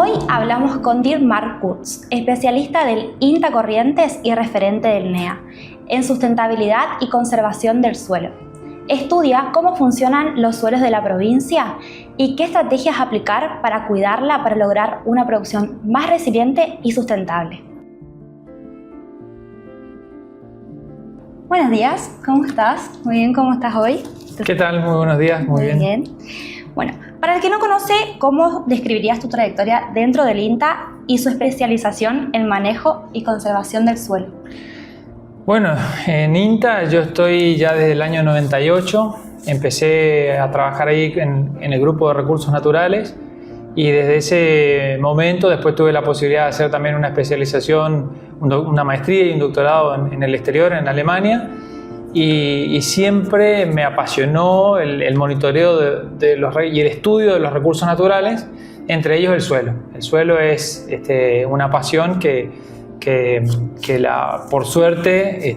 Hoy hablamos con Dirk-Marc Kurz, especialista del INTA Corrientes y referente del NEA, en sustentabilidad y conservación del suelo. Estudia cómo funcionan los suelos de la provincia y qué estrategias aplicar para cuidarla para lograr una producción más resiliente y sustentable. Buenos días, ¿cómo estás? Muy bien, ¿cómo estás hoy? ¿Qué tal? Muy buenos días, muy bien. Bueno, para el que no conoce, ¿cómo describirías tu trayectoria dentro del INTA y su especialización en manejo y conservación del suelo? Bueno, en INTA yo estoy ya desde el año 98, empecé a trabajar ahí en el grupo de recursos naturales y desde ese momento después tuve la posibilidad de hacer también una especialización, una maestría y un doctorado en el exterior, en Alemania. Y siempre me apasionó el monitoreo y el estudio de los recursos naturales, entre ellos el suelo. El suelo es una pasión que por suerte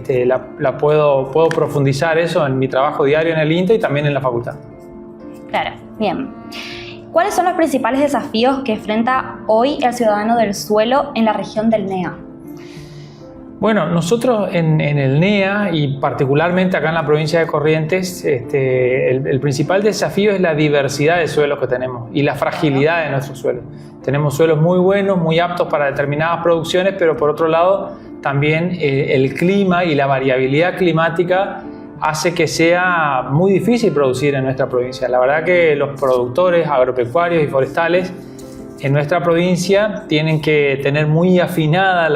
puedo profundizar eso en mi trabajo diario en el INTA y también en la facultad. Claro, bien. ¿Cuáles son los principales desafíos que enfrenta hoy el ciudadano del suelo en la región del NEA? Bueno, nosotros en el NEA y particularmente acá en la provincia de Corrientes, el principal desafío es la diversidad de suelos que tenemos y la fragilidad de nuestros suelos. Tenemos suelos muy buenos, muy aptos para determinadas producciones, pero por otro lado también el clima y la variabilidad climática hace que sea muy difícil producir en nuestra provincia. La verdad que los productores agropecuarios y forestales en nuestra provincia tienen que tener muy afinada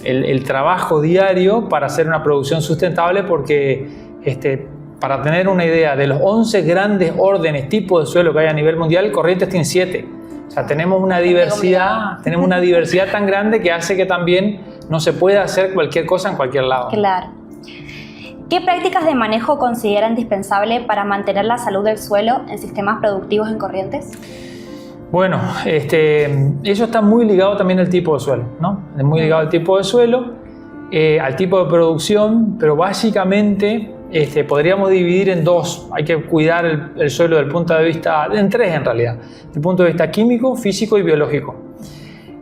el trabajo diario para hacer una producción sustentable porque para tener una idea de los 11 grandes órdenes, tipos de suelo que hay a nivel mundial, Corrientes tiene 7. O sea, tenemos una diversidad tan grande que hace que también no se pueda hacer cualquier cosa en cualquier lado. Claro. ¿Qué prácticas de manejo considera indispensable para mantener la salud del suelo en sistemas productivos en Corrientes? Bueno, eso está muy ligado también al tipo de suelo, ¿no? Es muy ligado al tipo de suelo, al tipo de producción, pero básicamente podríamos dividir en dos. Hay que cuidar el suelo del punto de vista, en tres en realidad, del punto de vista químico, físico y biológico.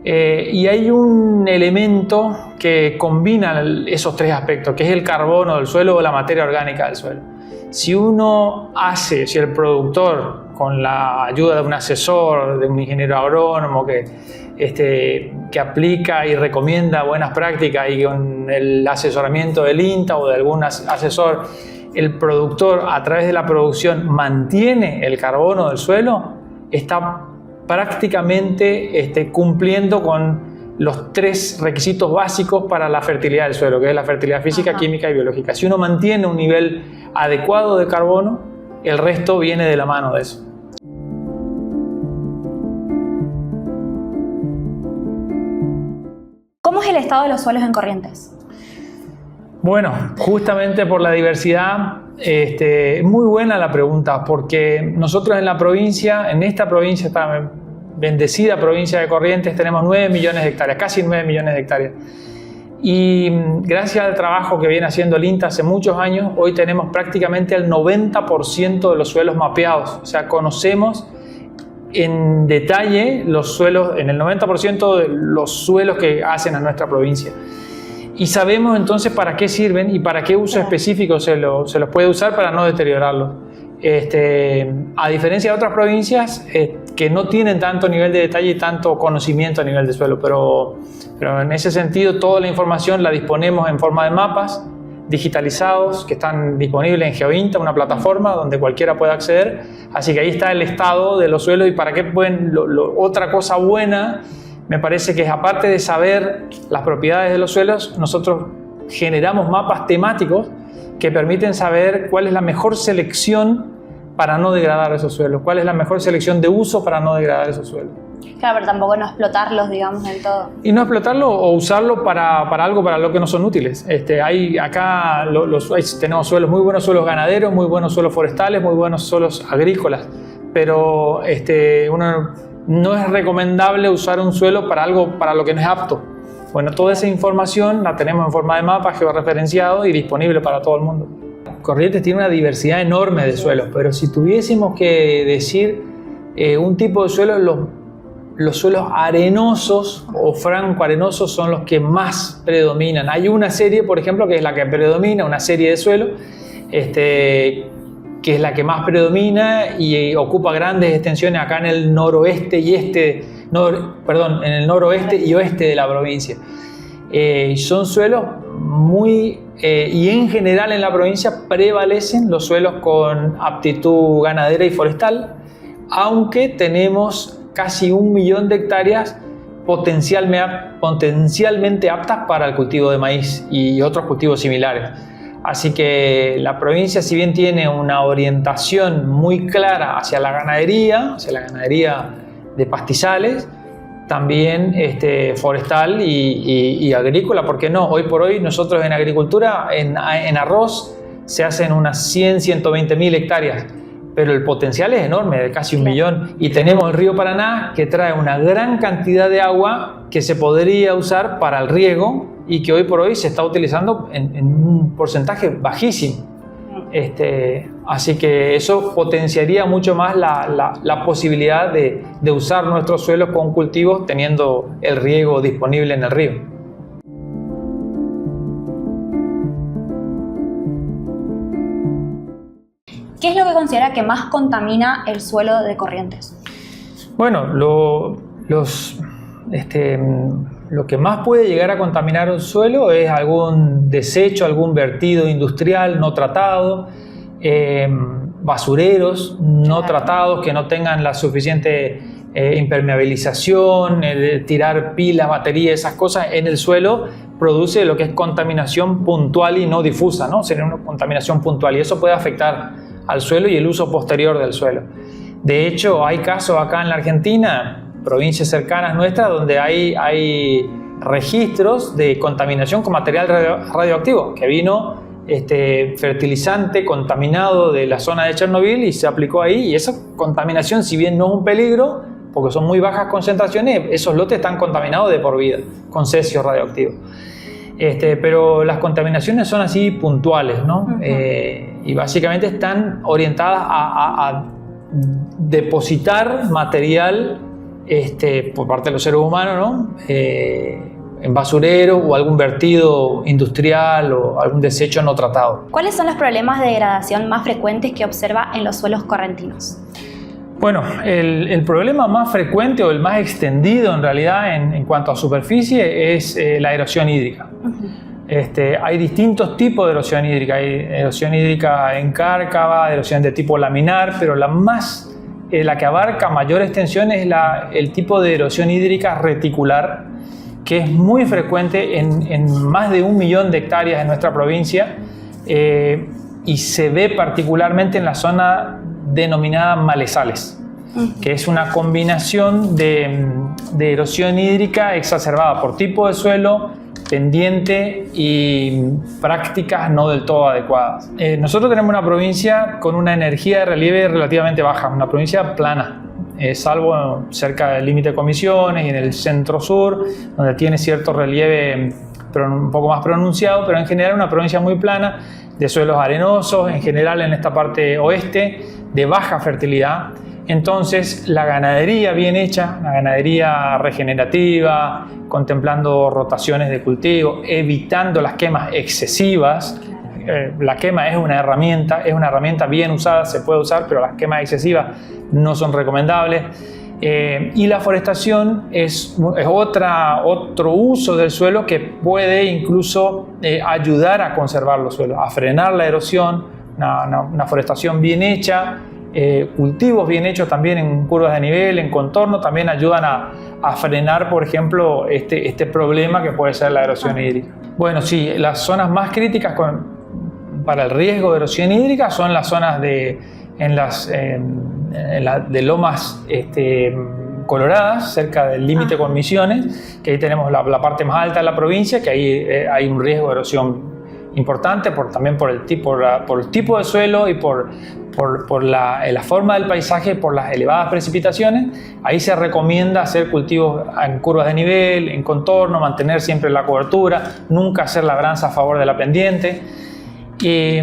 Y hay un elemento que combina esos tres aspectos, que es el carbono del suelo o la materia orgánica del suelo. Si el productor, con la ayuda de un asesor, de un ingeniero agrónomo que aplica y recomienda buenas prácticas y con el asesoramiento del INTA o de algún asesor, el productor a través de la producción mantiene el carbono del suelo, está prácticamente cumpliendo con los tres requisitos básicos para la fertilidad del suelo, que es la fertilidad física, química y biológica. Si uno mantiene un nivel adecuado de carbono, el resto viene de la mano de eso. ¿Cómo es el estado de los suelos en Corrientes? Bueno, justamente por la diversidad, es muy buena la pregunta, porque nosotros en esta provincia, esta bendecida provincia de Corrientes, tenemos 9 millones de hectáreas, casi 9 millones de hectáreas. Y gracias al trabajo que viene haciendo el INTA hace muchos años, hoy tenemos prácticamente el 90% de los suelos mapeados. O sea, conocemos en detalle los suelos, en el 90% de los suelos que hacen a nuestra provincia. Y sabemos entonces para qué sirven y para qué uso específico se los puede usar para no deteriorarlos. A diferencia de otras provincias que no tienen tanto nivel de detalle y tanto conocimiento a nivel de suelo, pero en ese sentido toda la información la disponemos en forma de mapas digitalizados que están disponibles en GeoINTA, una plataforma donde cualquiera puede acceder. Así que ahí está el estado de los suelos y para qué pueden. Otra cosa buena me parece que es, aparte de saber las propiedades de los suelos, nosotros generamos mapas temáticos que permiten saber cuál es la mejor selección para no degradar esos suelos, cuál es la mejor selección de uso para no degradar esos suelos. Claro, pero tampoco no explotarlos, digamos, del todo. Y no explotarlo o usarlo para algo para lo que no son útiles. Tenemos suelos, muy buenos suelos ganaderos, muy buenos suelos forestales, muy buenos suelos agrícolas, pero no es recomendable usar un suelo para algo para lo que no es apto. Bueno, toda esa información la tenemos en forma de mapa georreferenciado y disponible para todo el mundo. Corrientes tiene una diversidad enorme de suelos, pero si tuviésemos que decir un tipo de suelo, los suelos arenosos o franco-arenosos son los que más predominan. Hay una serie, por ejemplo, que es la que predomina, una serie de suelo, que es la que más predomina y ocupa grandes extensiones acá en el noroeste y en el noroeste y oeste de la provincia. Son suelos y en general en la provincia prevalecen los suelos con aptitud ganadera y forestal, aunque tenemos casi 1 millón de hectáreas potencialmente aptas para el cultivo de maíz y otros cultivos similares. Así que la provincia, si bien tiene una orientación muy clara hacia la ganadería de pastizales, también forestal y agrícola, ¿por qué no? Hoy por hoy nosotros en agricultura, en arroz, se hacen unas 120 mil hectáreas, pero el potencial es enorme, de casi 1 millón. Y tenemos el río Paraná, que trae una gran cantidad de agua que se podría usar para el riego y que hoy por hoy se está utilizando en un porcentaje bajísimo. Así que eso potenciaría mucho más la posibilidad de usar nuestros suelos con cultivos teniendo el riego disponible en el río. ¿Qué es lo que considera que más contamina el suelo de Corrientes? Bueno, lo que más puede llegar a contaminar un suelo es algún desecho, algún vertido industrial no tratado, basureros no tratados que no tengan la suficiente impermeabilización, tirar pilas, baterías, esas cosas en el suelo produce lo que es contaminación puntual y no difusa, ¿no? Sería una contaminación puntual y eso puede afectar al suelo y el uso posterior del suelo. De hecho, hay casos acá en la Argentina, provincias cercanas nuestras, donde hay registros de contaminación con material radioactivo, que vino fertilizante contaminado de la zona de Chernobyl y se aplicó ahí, y esa contaminación, si bien no es un peligro, porque son muy bajas concentraciones, esos lotes están contaminados de por vida, con cesio radioactivo. Pero las contaminaciones son así puntuales, ¿no? Y básicamente están orientadas a depositar material por parte de los seres humanos, ¿no? En basurero o algún vertido industrial o algún desecho no tratado. ¿Cuáles son los problemas de degradación más frecuentes que observa en los suelos correntinos? Bueno, el problema más frecuente o el más extendido en realidad en cuanto a superficie es la erosión hídrica. Hay distintos tipos de erosión hídrica. Hay erosión hídrica en cárcava, erosión de tipo laminar, pero la que abarca mayor extensión es el tipo de erosión hídrica reticular, que es muy frecuente en más de 1 millón de hectáreas en nuestra provincia y se ve particularmente en la zona denominada malezales, que es una combinación de erosión hídrica exacerbada por tipo de suelo, pendiente y prácticas no del todo adecuadas. Nosotros tenemos una provincia con una energía de relieve relativamente baja, una provincia plana, salvo cerca del límite de Comisiones y en el centro sur, donde tiene cierto relieve pero un poco más pronunciado, pero en general una provincia muy plana, de suelos arenosos, en general en esta parte oeste, de baja fertilidad. Entonces la ganadería bien hecha, la ganadería regenerativa, contemplando rotaciones de cultivo, evitando las quemas excesivas. La quema es una herramienta bien usada, se puede usar, pero las quemas excesivas no son recomendables. Y la forestación es otro uso del suelo que puede incluso ayudar a conservar los suelos, a frenar la erosión, una forestación bien hecha. Cultivos bien hechos también en curvas de nivel, en contorno, también ayudan a frenar, por ejemplo, este problema que puede ser la erosión hídrica. Bueno, sí, las zonas más críticas para el riesgo de erosión hídrica son las zonas de lomas coloradas, cerca del límite con Misiones, que ahí tenemos la parte más alta de la provincia, que ahí hay un riesgo de erosión importante también por el tipo de suelo y por la forma del paisaje, por las elevadas precipitaciones. Ahí se recomienda hacer cultivos en curvas de nivel, en contorno, mantener siempre la cobertura, nunca hacer labranza a favor de la pendiente. Y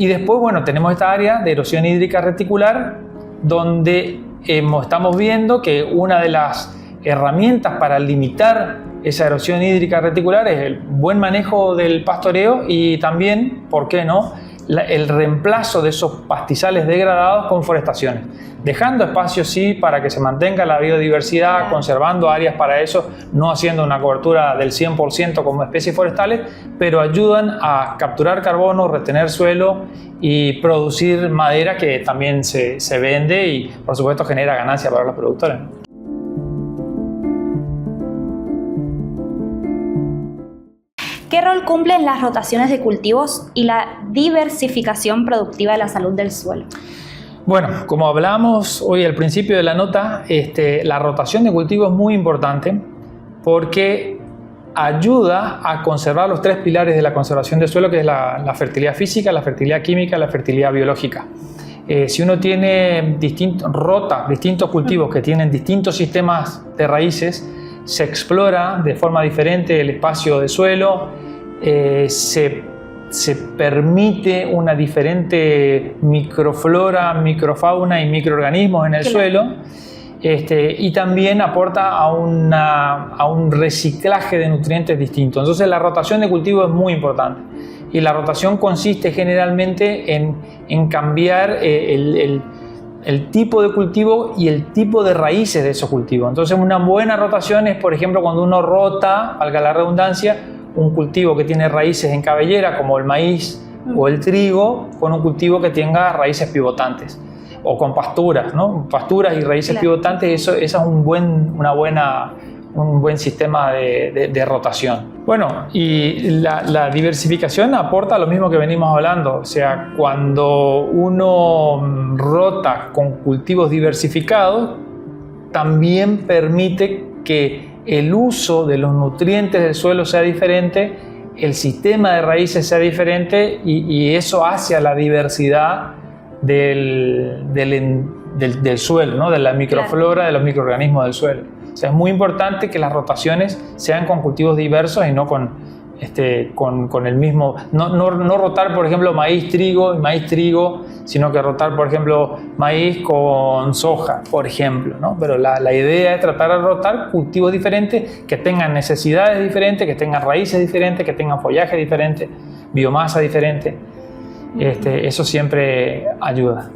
después, bueno, tenemos esta área de erosión hídrica reticular donde estamos viendo que una de las herramientas para limitar esa erosión hídrica reticular es el buen manejo del pastoreo y también, ¿por qué no?, el reemplazo de esos pastizales degradados con forestaciones, dejando espacio sí para que se mantenga la biodiversidad, claro, conservando áreas para eso, no haciendo una cobertura del 100% como especies forestales, pero ayudan a capturar carbono, retener suelo y producir madera que también se vende y por supuesto genera ganancia para los productores. ¿Qué rol cumplen las rotaciones de cultivos y la diversificación productiva de la salud del suelo? Bueno, como hablamos hoy al principio de la nota, la rotación de cultivos es muy importante porque ayuda a conservar los tres pilares de la conservación del suelo, que es la fertilidad física, la fertilidad química, la fertilidad biológica. Si uno tiene rota distintos cultivos que tienen distintos sistemas de raíces, se explora de forma diferente el espacio de suelo, se permite una diferente microflora, microfauna y microorganismos en el suelo, y también aporta a un reciclaje de nutrientes distintos. Entonces la rotación de cultivo es muy importante y la rotación consiste generalmente en cambiar el tipo de cultivo y el tipo de raíces de esos cultivos. Entonces una buena rotación es, por ejemplo, cuando uno rota, valga la redundancia, un cultivo que tiene raíces en cabellera como el maíz o el trigo con un cultivo que tenga raíces pivotantes o con pasturas, ¿no? Pasturas y raíces pivotantes, eso es un buen sistema de rotación. Bueno, y la diversificación aporta lo mismo que venimos hablando, o sea, cuando uno rota con cultivos diversificados, también permite que el uso de los nutrientes del suelo sea diferente, el sistema de raíces sea diferente y eso hace a la diversidad del suelo, ¿no? De la microflora, claro, de los microorganismos del suelo. O sea, es muy importante que las rotaciones sean con cultivos diversos y no con el mismo, no rotar, por ejemplo, maíz, trigo, sino que rotar, por ejemplo, maíz con soja, por ejemplo, ¿no? Pero la idea es tratar de rotar cultivos diferentes que tengan necesidades diferentes, que tengan raíces diferentes, que tengan follaje diferente, biomasa diferente. Eso siempre ayuda.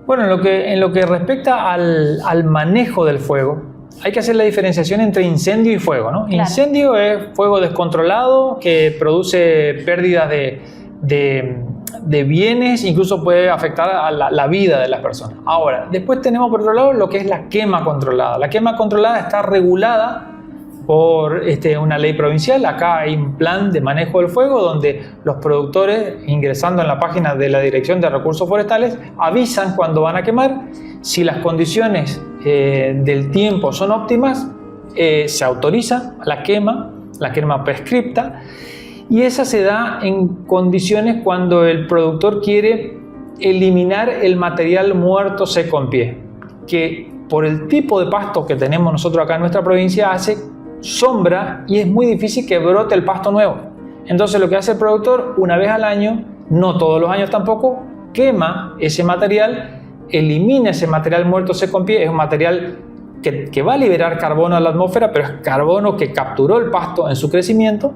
Bueno, en lo que respecta al manejo del fuego, hay que hacer la diferenciación entre incendio y fuego, ¿no? Claro. Incendio es fuego descontrolado que produce pérdidas de bienes, incluso puede afectar a la vida de las personas. Ahora, después tenemos por otro lado lo que es la quema controlada. La quema controlada está regulada por una ley provincial. Acá hay un plan de manejo del fuego donde los productores, ingresando en la página de la Dirección de Recursos Forestales, avisan cuando van a quemar. Si las condiciones del tiempo son óptimas, se autoriza la quema prescripta, y esa se da en condiciones cuando el productor quiere eliminar el material muerto seco en pie, que por el tipo de pasto que tenemos nosotros acá en nuestra provincia hace sombra y es muy difícil que brote el pasto nuevo. Entonces lo que hace el productor una vez al año, no todos los años tampoco, quema ese material, elimina ese material muerto seco en pie. Es un material que va a liberar carbono a la atmósfera, pero es carbono que capturó el pasto en su crecimiento,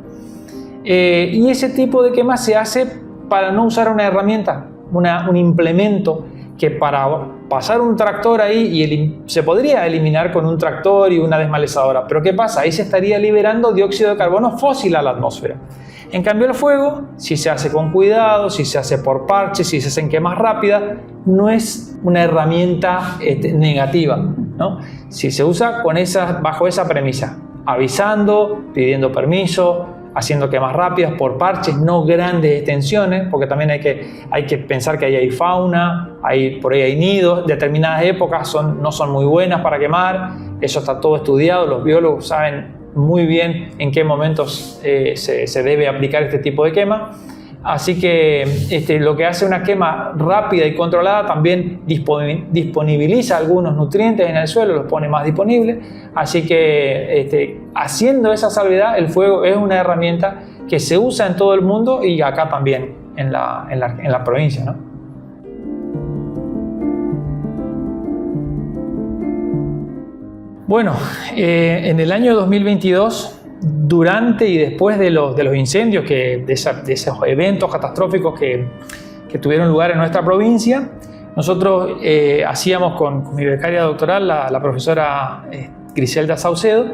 y ese tipo de quema se hace para no usar una herramienta, un implemento que para pasar un tractor ahí se podría eliminar con un tractor y una desmalezadora, pero ¿qué pasa? Ahí se estaría liberando dióxido de carbono fósil a la atmósfera. En cambio el fuego, si se hace con cuidado, si se hace por parches, si se hacen quemas rápidas, no es una herramienta negativa, ¿no? Si se usa bajo esa premisa, avisando, pidiendo permiso, haciendo quemas rápidas por parches, no grandes extensiones, porque también hay que pensar que ahí hay fauna, por ahí hay nidos, determinadas épocas no son muy buenas para quemar, eso está todo estudiado, los biólogos saben muy bien en qué momentos se debe aplicar este tipo de quema. Así que lo que hace una quema rápida y controlada también disponibiliza algunos nutrientes en el suelo, los pone más disponibles. Así que haciendo esa salvedad, el fuego es una herramienta que se usa en todo el mundo y acá también en la provincia, ¿no? Bueno, en el año 2022, durante y después de los incendios, de esos eventos catastróficos que tuvieron lugar en nuestra provincia, nosotros hacíamos con mi becaria doctoral, la profesora Griselda Saucedo,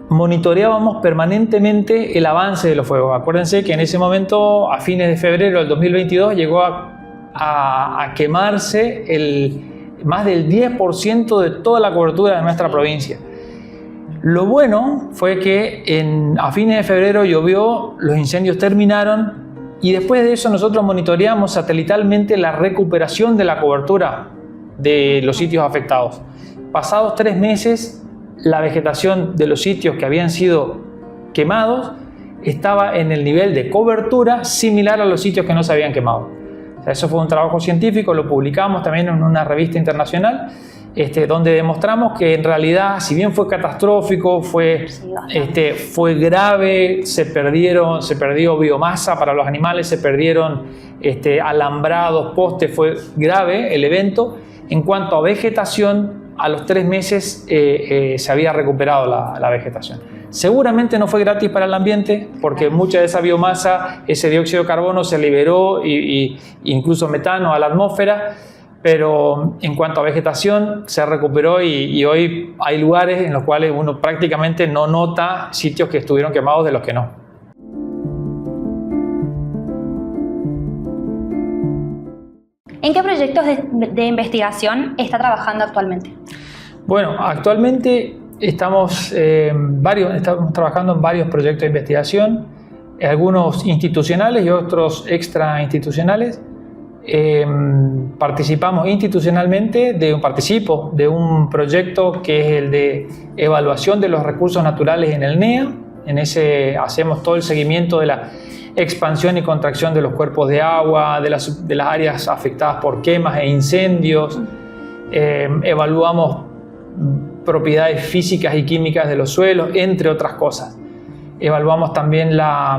monitoreábamos permanentemente el avance de los fuegos. Acuérdense que en ese momento, a fines de febrero del 2022, llegó a quemarse más del 10% de toda la cobertura de nuestra provincia. Lo bueno fue que a fines de febrero llovió, los incendios terminaron y después de eso nosotros monitoreamos satelitalmente la recuperación de la cobertura de los sitios afectados. Pasados 3 meses, la vegetación de los sitios que habían sido quemados estaba en el nivel de cobertura similar a los sitios que no se habían quemado. O sea, eso fue un trabajo científico, lo publicamos también en una revista internacional, donde demostramos que en realidad, si bien fue catastrófico, fue grave, se perdió biomasa para los animales, se perdieron alambrados, postes, fue grave el evento. En cuanto a vegetación, a los 3 meses se había recuperado la vegetación. Seguramente no fue gratis para el ambiente porque mucha de esa biomasa, ese dióxido de carbono se liberó e incluso metano a la atmósfera, pero en cuanto a vegetación se recuperó y hoy hay lugares en los cuales uno prácticamente no nota sitios que estuvieron quemados de los que no. ¿En qué proyectos de investigación está trabajando actualmente? Bueno, actualmente estamos trabajando en varios proyectos de investigación, algunos institucionales y otros extrainstitucionales. Participamos institucionalmente, participo de un proyecto que es el de evaluación de los recursos naturales en el NEA. En ese hacemos todo el seguimiento de la expansión y contracción de los cuerpos de agua, de las áreas afectadas por quemas e incendios. Evaluamos propiedades físicas y químicas de los suelos, entre otras cosas. Evaluamos también la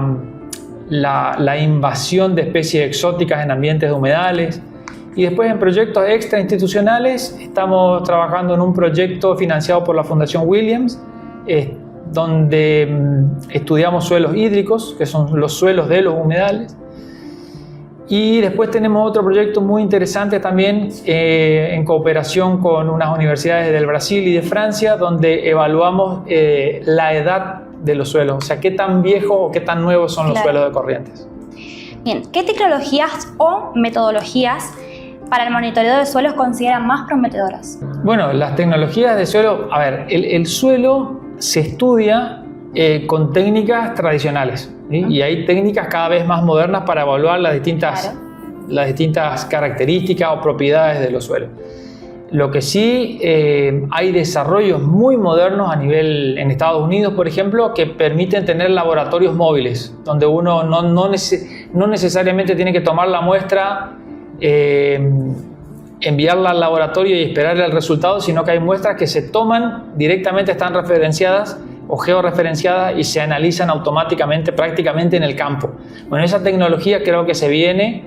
invasión de especies exóticas en ambientes de humedales. Y después en proyectos extrainstitucionales estamos trabajando en un proyecto financiado por la Fundación Williams, donde estudiamos suelos hídricos, que son los suelos de los humedales. Y después tenemos otro proyecto muy interesante también en cooperación con unas universidades del Brasil y de Francia, donde evaluamos la edad de los suelos, o sea, qué tan viejos o qué tan nuevos son los suelos de Corrientes. Bien, ¿qué tecnologías o metodologías para el monitoreo de suelos consideran más prometedoras? Bueno, las tecnologías de suelo, el suelo se estudia con técnicas tradicionales, ¿sí? Y hay técnicas cada vez más modernas para evaluar las distintas características o propiedades de los suelos. Lo que sí, hay desarrollos muy modernos en Estados Unidos, por ejemplo, que permiten tener laboratorios móviles, donde uno no necesariamente tiene que tomar la muestra, enviarla al laboratorio y esperar el resultado, sino que hay muestras que se toman directamente, están referenciadas o georreferenciadas y se analizan automáticamente prácticamente en el campo. Bueno, esa tecnología creo que se viene,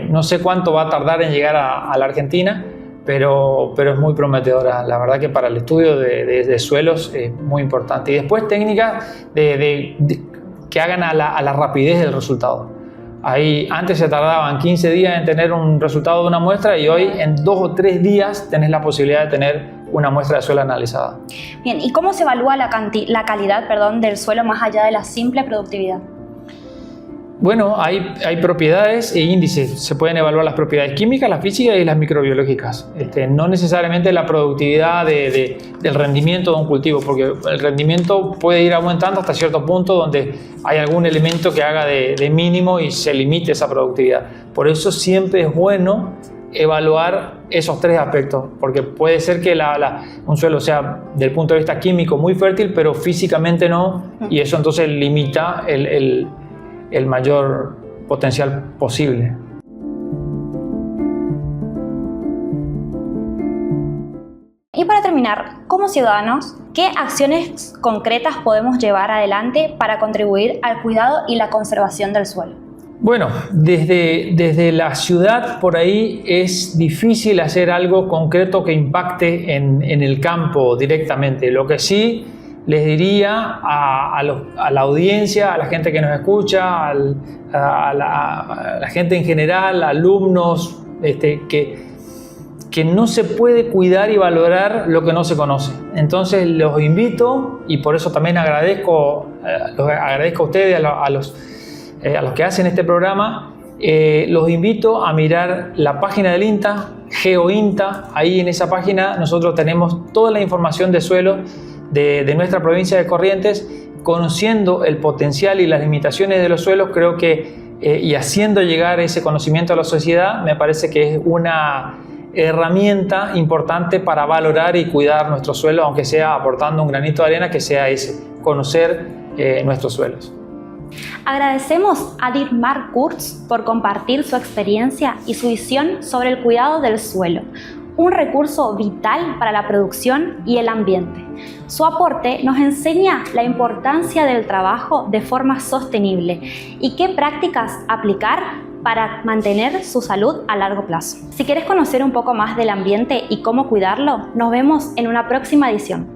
no sé cuánto va a tardar en llegar a la Argentina, pero es muy prometedora. La verdad que para el estudio de suelos es muy importante. Y después técnicas que hagan a la rapidez del resultado. Ahí, antes se tardaban 15 días en tener un resultado de una muestra y hoy en 2 o 3 días tenés la posibilidad de tener una muestra de suelo analizada. Bien, ¿y cómo se evalúa la calidad del suelo más allá de la simple productividad? Bueno, hay propiedades e índices. Se pueden evaluar las propiedades químicas, las físicas y las microbiológicas. No necesariamente la productividad del rendimiento de un cultivo, porque el rendimiento puede ir aumentando hasta cierto punto donde hay algún elemento que haga de mínimo y se limite esa productividad. Por eso siempre es bueno evaluar esos 3 aspectos, porque puede ser que un suelo sea, del punto de vista químico, muy fértil, pero físicamente no, y eso entonces limita el mayor potencial posible. Y para terminar, terminar, como ciudadanos, ¿qué acciones concretas podemos llevar adelante para contribuir al cuidado y la conservación del suelo? Bueno, desde la ciudad por ahí es difícil hacer algo concreto que impacte en el campo directamente. Lo que sí les diría a la audiencia, a la gente que nos escucha, a la gente en general, alumnos, que no se puede cuidar y valorar lo que no se conoce. Entonces los invito, y por eso también agradezco a ustedes, a los que hacen este programa, los invito a mirar la página del INTA, GeoINTA. Ahí en esa página nosotros tenemos toda la información de suelo de nuestra provincia de Corrientes, conociendo el potencial y las limitaciones de los suelos. Creo que y haciendo llegar ese conocimiento a la sociedad, me parece que es una herramienta importante para valorar y cuidar nuestro suelo, aunque sea aportando un granito de arena, que sea ese, conocer nuestros suelos. Agradecemos a Dietmar Kurz por compartir su experiencia y su visión sobre el cuidado del suelo, un recurso vital para la producción y el ambiente. Su aporte nos enseña la importancia del trabajo de forma sostenible y qué prácticas aplicar para mantener su salud a largo plazo. Si quieres conocer un poco más del ambiente y cómo cuidarlo, nos vemos en una próxima edición.